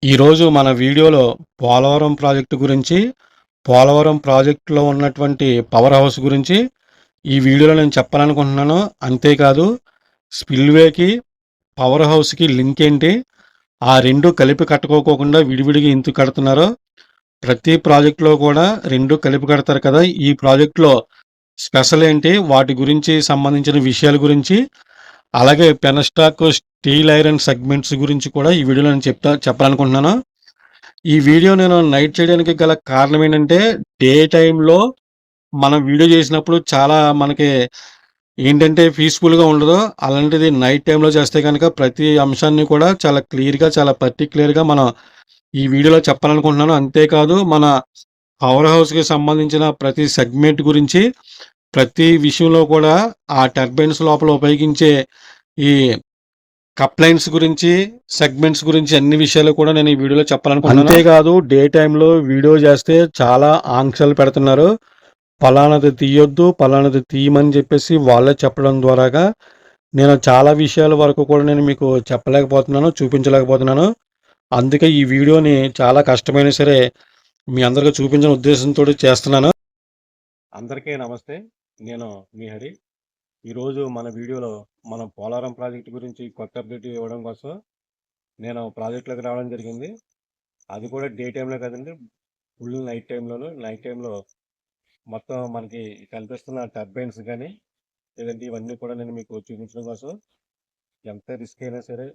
ఈరోజు మన వీడియోలో పోలవరం ప్రాజెక్టు గురించి, పోలవరం ప్రాజెక్టులో ఉన్నటువంటి పవర్ హౌస్ గురించి ఈ వీడియోలో నేను చెప్పాలనుకుంటున్నాను. అంతేకాదు స్పిల్వేకి, పవర్ హౌస్‌కి లింక్ ఏంటి? ఆ 2 కలిపి కట్టుకోకోకుండా విడివిడిగా ఎందుకు కడుతున్నారో, ప్రతి ప్రాజెక్ట్‌లో కూడా 2 కలిపి కడతారు కదా! ఈ ప్రాజెక్ట్‌లో స్పెషల్ ఏంటి? వాటి గురించి సంబంధించిన విషయాల గురించి, అలాగే పెనస్టాక్, స్టీల్ ఐరన్ సెగ్మెంట్స్ గురించి కూడా ఈ వీడియోలో నేను చెప్పాలనుకుంటున్నాను. ఈ వీడియో నేను నైట్ చేయడానికి గల కారణం ఏంటంటే, డే టైమ్‌లో మనం వీడియో చేసినప్పుడు చాలా మనకి ఏంటంటే పీస్‌ఫుల్‌గా ఉండదు. అలాంటిది నైట్ టైమ్‌లో చేస్తే గనక ప్రతి అంశాన్ని కూడా చాలా క్లియర్‌గా, చాలా పర్టిక్యులర్‌గా మనం ఈ వీడియోలో చెప్పాలనుకుంటున్నాను. అంతేకాదు మన పవర్ హౌస్‌కి సంబంధించిన ప్రతి సెగ్మెంట్ గురించి, ప్రతి విషయంలో కూడా ఆ టర్బైన్స్ లోపల ఉపయోగించే ఈ కప్లైన్స్ గురించి, సెగ్మెంట్స్ గురించి అన్ని విషయాలు కూడా నేను ఈ వీడియోలో చెప్పాలనుకుంటున్నాను. అంతేకాదు డే టైమ్‌లో వీడియో చేస్తే చాలా ఆంక్షలు పెడుతున్నారు. పలానాది తీయొద్దు, పలానాది తీయమని చెప్పేసి వాళ్ళే చెప్పడం ద్వారాగా నేను చాలా విషయాల వరకు కూడా నేను మీకు చెప్పలేకపోతున్నాను, చూపించలేకపోతున్నాను. అందుకే ఈ వీడియోని చాలా కష్టమైనా సరే మీ అందరికి చూపించిన ఉద్దేశంతోటి చేస్తున్నాను. అందరికీ నమస్తే. నేను మీ హరి. ఈరోజు మన వీడియోలో మనం పోలవరం ప్రాజెక్టు గురించి కొత్త అప్డేట్ ఇవ్వడం కోసం నేను ప్రాజెక్టులోకి రావడం జరిగింది. అది కూడా డే టైంలో కదండి, ఫుల్ నైట్ టైంలోను. నైట్ టైంలో మొత్తం మనకి కనిపిస్తున్న టర్బైన్స్ కానీ లేదంటే ఇవన్నీ కూడా నేను మీకు చూపించడం కోసం ఎంత రిస్క్ అయినా సరే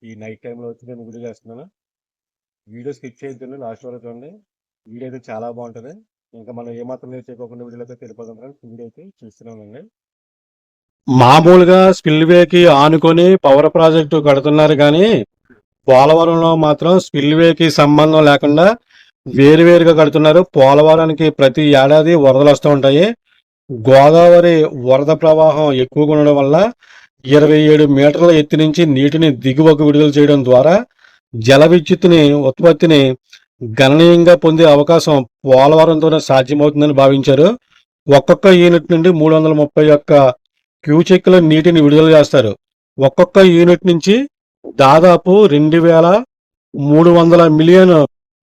ఈ నైట్ టైంలో వచ్చి నేను వీడియో చేస్తున్నాను. వీడియో స్కిప్ చేయొద్దండి, లాస్ట్ వరకు చూడండి. వీడియో అయితే చాలా బాగుంటుంది. ఇంకా మనం ఏమాత్రం లేట్ చేయకోకుండా వీడియోలోకి వెళ్ళిపోతాం ఫ్రెండ్స్. వీడియో అయితే చూస్తున్నానండి. మామూలుగా స్పిల్వేకి ఆనుకొని పవర్ ప్రాజెక్టు కడుతున్నారు కానీ పోలవరంలో మాత్రం స్పిల్వేకి సంబంధం లేకుండా వేరువేరుగా కడుతున్నారు. పోలవరానికి ప్రతి ఏడాది వరదలు వస్తూ ఉంటాయి. గోదావరి వరద ప్రవాహం ఎక్కువగా ఉండడం వల్ల 27 మీటర్ల ఎత్తు నుంచి నీటిని దిగువకు విడుదల చేయడం ద్వారా జల విద్యుత్తుని ఉత్పత్తిని గణనీయంగా పొందే అవకాశం పోలవరంతోనే సాధ్యమవుతుందని భావించారు. ఒక్కొక్క యూనిట్ నుండి 331 క్యూసెక్కుల నీటిని విడుదల చేస్తారు. ఒక్కొక్క యూనిట్ నుంచి దాదాపు 2,300 మిలియన్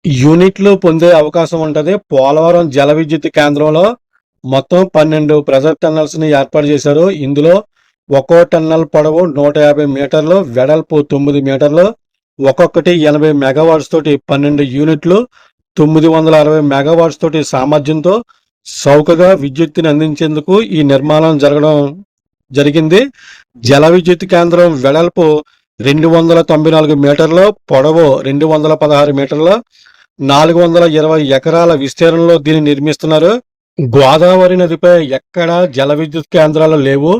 యూనిట్లు పొందే అవకాశం ఉంటుంది. పోలవరం జల విద్యుత్ కేంద్రంలో మొత్తం 12 ప్రెజర్ టన్నల్స్ ని ఏర్పాటు చేశారు. ఇందులో ఒక్కో టన్నల్ పొడవు 150 మీటర్లు, వెడల్పు 9 మీటర్లు, ఒక్కొక్కటి 80 మెగావాట్స్ తోటి 12 యూనిట్లు, 960 మెగావాట్స్ తోటి సామర్థ్యంతో చౌకగా విద్యుత్తుని అందించేందుకు ఈ నిర్మాణం జరిగింది. జల విద్యుత్ కేంద్రం వెడల్పు 294 మీటర్లు, పొడవు 216 మీటర్లు, 420 ఎకరాల విస్తీర్ణంలో దీన్ని నిర్మిస్తున్నారు. గోదావరి నదిపై ఎక్కడా జల విద్యుత్ కేంద్రాలు లేవు.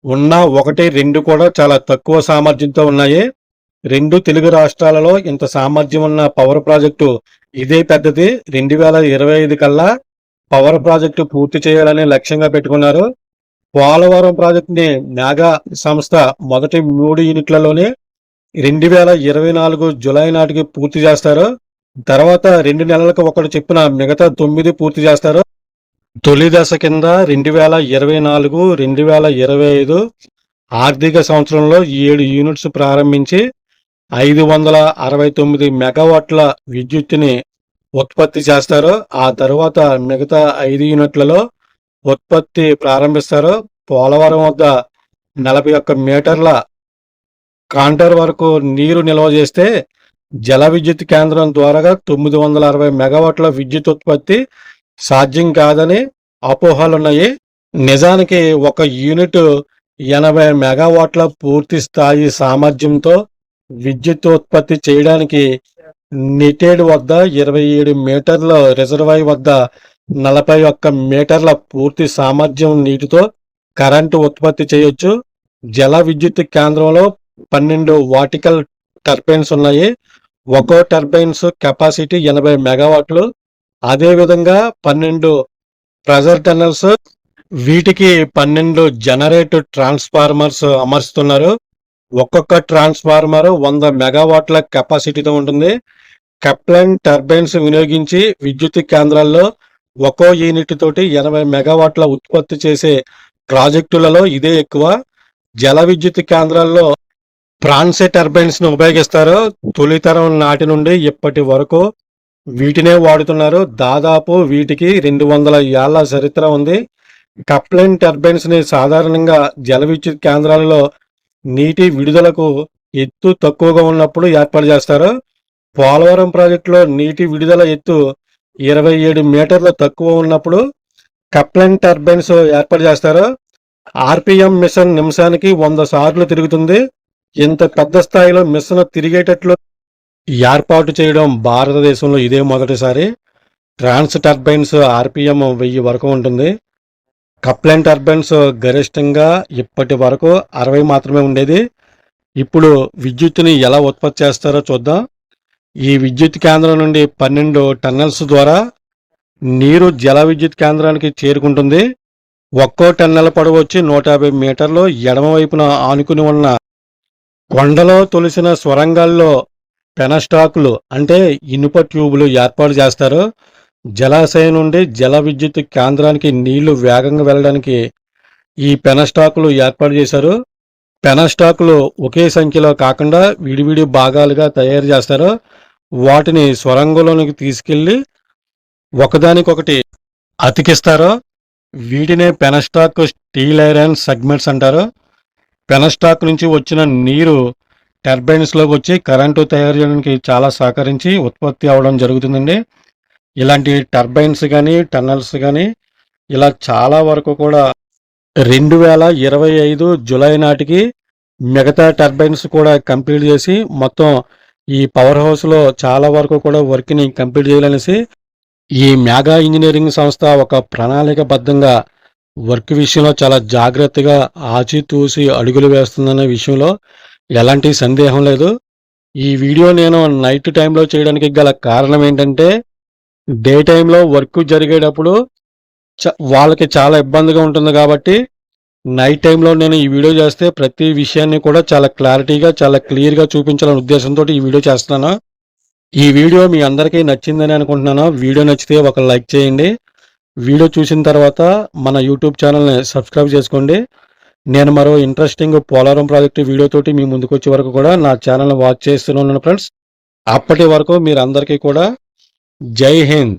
ఉన్న 1, 2 కూడా చాలా తక్కువ సామర్థ్యంతో ఉన్నాయి. 2 తెలుగు రాష్ట్రాలలో ఇంత సామర్థ్యం ఉన్న పవర్ ప్రాజెక్టు ఇదే పెద్దది. 2025 కల్లా పవర్ ప్రాజెక్టు పూర్తి చేయాలని లక్ష్యంగా పెట్టుకున్నారు. పోలవరం ప్రాజెక్టుని నాగా సంస్థ మొదటి 3 యూనిట్లలోనే 2024 జులై నాటికి పూర్తి చేస్తారు. తర్వాత 2 నెలలకు ఒకటి చొప్పున మిగతా 9 పూర్తి చేస్తారు. తొలి దశ కింద 2024, 2025 ఆర్థిక సంవత్సరంలో 7 యూనిట్స్ ప్రారంభించి 569 మెగావాట్ల విద్యుత్తుని ఉత్పత్తి చేస్తారు. ఆ తర్వాత మిగతా 5 యూనిట్లలో ఉత్పత్తి ప్రారంభిస్తారు. పోలవరం వద్ద 41 మీటర్ల కాంటర్ వరకు నీరు నిల్వ చేస్తే జల విద్యుత్ కేంద్రం ద్వారా 960 మెగావాట్ల విద్యుత్ ఉత్పత్తి సాధ్యం కాదని అపోహలున్నాయి. నిజానికి ఒక యూనిట్ 80 మెగావాట్ల పూర్తి స్థాయి సామర్థ్యంతో విద్యుత్ ఉత్పత్తి చేయడానికి నెటెడ్ వద్ద 27 మీటర్ల రిజర్వాయర్ వద్ద 41 మీటర్ల పూర్తి సామర్థ్యం నీటితో కరెంటు ఉత్పత్తి చేయొచ్చు. జల విద్యుత్ కేంద్రంలో 12 వాటికల్ టర్బైన్స్ ఉన్నాయి. ఒక్కో టర్బైన్స్ కెపాసిటీ 80 మెగావాట్లు. అదేవిధంగా 12 ప్రెజర్ టన్నల్స్, వీటికి 12 జనరేటర్ ట్రాన్స్ఫార్మర్స్ అమర్చుతున్నారు. ఒక్కొక్క ట్రాన్స్ఫార్మర్ 100 మెగావాట్ల కెపాసిటీతో ఉంటుంది. కప్లైన్ టర్బైన్స్ వినియోగించి విద్యుత్ కేంద్రాల్లో ఒక్కో యూనిట్ తోటి 80 మెగావాట్ల ఉత్పత్తి చేసే ప్రాజెక్టులలో ఇదే ఎక్కువ. జల విద్యుత్ కేంద్రాల్లో ప్రాన్సే టర్బైన్స్‌ని ఉపయోగిస్తారు. తొలితరం నాటి నుండి ఇప్పటి వరకు వీటినే వాడుతున్నారు. దాదాపు వీటికి 200 ఏళ్ల చరిత్ర ఉంది. కప్లైన్ టర్బైన్స్‌ని సాధారణంగా జల విద్యుత్ కేంద్రాలలో నీటి విడుదలకు ఎత్తు తక్కువగా ఉన్నప్పుడు ఏర్పాటు చేస్తారు. పోలవరం ప్రాజెక్టులో నీటి విడుదల ఎత్తు 27 మీటర్లు తక్కువ ఉన్నప్పుడు కప్లైన్ టర్బైన్స్ ఏర్పాటు చేస్తారు. ఆర్‌పిఎం మిషన్ నిమిషానికి 100 సార్లు తిరుగుతుంది. ఇంత పెద్ద స్థాయిలో మిషన్ తిరిగేటట్లు ఏర్పాటు చేయడం భారతదేశంలో ఇదే మొదటిసారి. ట్రాన్స్ టర్బైన్స్ ఆర్‌పిఎం 1000 వరకు ఉంటుంది. కప్లైన్ టర్బైన్స్ గరిష్టంగా ఇప్పటి వరకు 60 మాత్రమే ఉండేది. ఇప్పుడు విద్యుత్తుని ఎలా ఉత్పత్తి చేస్తారో చూద్దాం. ఈ విద్యుత్ కేంద్రం నుండి 12 టన్నెల్స్ ద్వారా నీరు జల విద్యుత్ కేంద్రానికి చేరుకుంటుంది. ఒక్కో టన్నెల పొడవు వచ్చి 150 మీటర్లు. ఎడమ వైపున ఆనుకుని ఉన్న కొండలో తొలిసిన స్వరంగాల్లో పెనస్టాక్లు అంటే ఇనుప ట్యూబులు ఏర్పాటు చేస్తారు. జలాశయం నుండి జల విద్యుత్ కేంద్రానికి నీళ్లు వేగంగా వెళ్ళడానికి ఈ పెనస్టాక్లు ఏర్పాటు చేశారు. పెనస్టాక్లు ఒకే సంఖ్యలో కాకుండా విడివిడి భాగాలుగా తయారు చేస్తారు. వాటిని స్వరంగంలోనికి తీసుకెళ్లి ఒకదానికొకటి అతికిస్తారు. వీటినే పెనస్టాక్ స్టీల్ ఐరన్ సెగ్మెంట్స్ అంటారు. పెనస్టాక్ నుంచి వచ్చిన నీరు టర్బైన్స్లోకి వచ్చి కరెంటు తయారు చేయడానికి చాలా సహకరించి ఉత్పత్తి అవ్వడం జరుగుతుందండి. ఇలాంటి టర్బైన్స్ కానీ టన్నల్స్ కానీ ఇలా చాలా వరకు కూడా 2025 జూలై నాటికి మిగతా టర్బైన్స్ కూడా కంప్లీట్ చేసి మొత్తం ఈ పవర్ హౌస్లో చాలా వరకు కూడా వర్క్ని కంప్లీట్ చేయాలనేసి ఈ మెగా ఇంజనీరింగ్ సంస్థ ఒక ప్రణాళికబద్ధంగా వర్క్ విషయంలో చాలా జాగ్రత్తగా ఆచితూసి అడుగులు వేస్తుందనే విషయంలో ఎలాంటి సందేహం లేదు. ఈ వీడియో నేను నైట్ టైంలో చేయడానికి గల కారణం ఏంటంటే డే టైంలో వర్క్ జరిగేటప్పుడు వాళ్ళకి చాలా ఇబ్బందిగా ఉంటుంది కాబట్టి నైట్ టైంలో నేను ఈ వీడియో చేస్తే ప్రతి విషయాన్ని కూడా చాలా క్లారిటీగా చాలా క్లియర్గా చూపించాలనే ఉద్దేశంతో ఈ వీడియో చేస్తున్నాను. ఈ వీడియో మీ అందరికీ నచ్చిందని అనుకుంటున్నాను. వీడియో నచ్చితే ఒక లైక్ చేయండి. వీడియో చూసిన తర్వాత మన యూట్యూబ్ ఛానల్ని సబ్స్క్రైబ్ చేసుకోండి. నేను మరో ఇంట్రెస్టింగ్ పోలవరం ప్రాజెక్టు వీడియోతోటి మీ ముందుకు వచ్చే వరకు కూడా నా ఛానల్ని వాచ్ చేస్తూనే ఉన్నాను ఫ్రెండ్స్. అప్పటి వరకు మీరందరికీ కూడా జై హింద్.